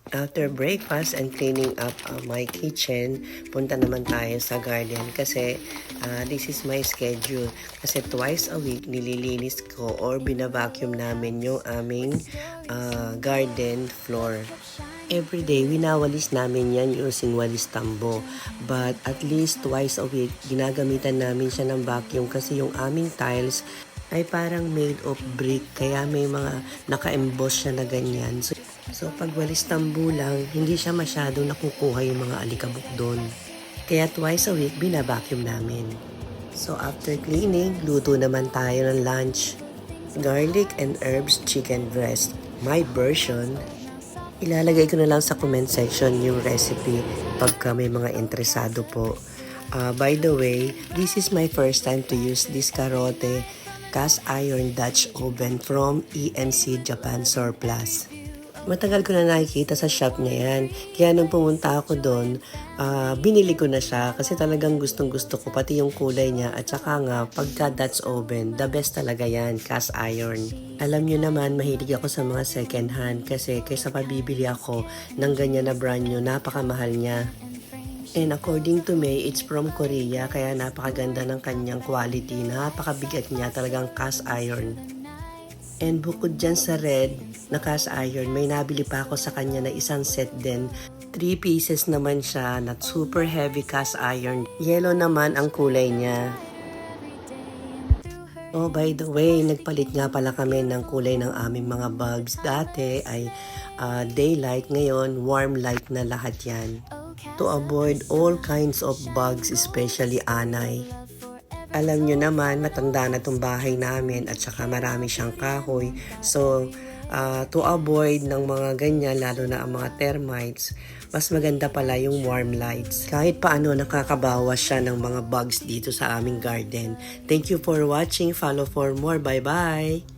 After breakfast and cleaning up my kitchen, punta naman tayo sa garden kasi this is my schedule. Kasi twice a week nililinis ko or binavacuum namin yung aming garden floor. Every day, winawalis namin yan using walis tambo. But at least twice a week, ginagamitan namin siya ng vacuum kasi yung aming tiles ay parang made of brick. Kaya may mga naka-emboss siya na ganyan. So pag walis tambo lang, hindi siya masyado nakukuha yung mga alikabok doon. Kaya twice a week, binabacuum namin. So after cleaning, luto naman tayo ng lunch. Garlic and herbs chicken breast. My version. Ilalagay ko na lang sa comment section yung recipe pagka may mga interesado po. By the way, this is my first time to use this Karote cast iron Dutch oven from EMC Japan Surplus. Matagal ko na nakikita sa shop niya yan. Kaya nung pumunta ako doon, binili ko na siya kasi talagang gustong gusto ko pati yung kulay niya at saka nga pagka Dutch oven, the best talaga yan, cast iron. Alam nyo naman, mahilig ako sa mga second hand kasi kaysa pabibili ako ng ganyan na brand new, napakamahal niya. And according to May, it's from Korea kaya napakaganda ng kanyang quality, napakabigat niya, talagang cast iron. And bukod dyan sa red na cast iron, may nabili pa ako sa kanya na isang set din. 3 pieces naman siya na super heavy cast iron. Yellow naman ang kulay niya. Oh, by the way, nagpalit nga pala kami ng kulay ng aming mga bulbs. Dati ay daylight, ngayon warm light na lahat yan. To avoid all kinds of bugs, especially anay. Alam nyo naman, matanda na itong bahay namin at saka marami siyang kahoy. So, to avoid ng mga ganyan, lalo na ang mga termites, mas maganda pala yung warm lights. Kahit paano nakakabawas siya ng mga bugs dito sa aming garden. Thank you for watching. Follow for more. Bye-bye!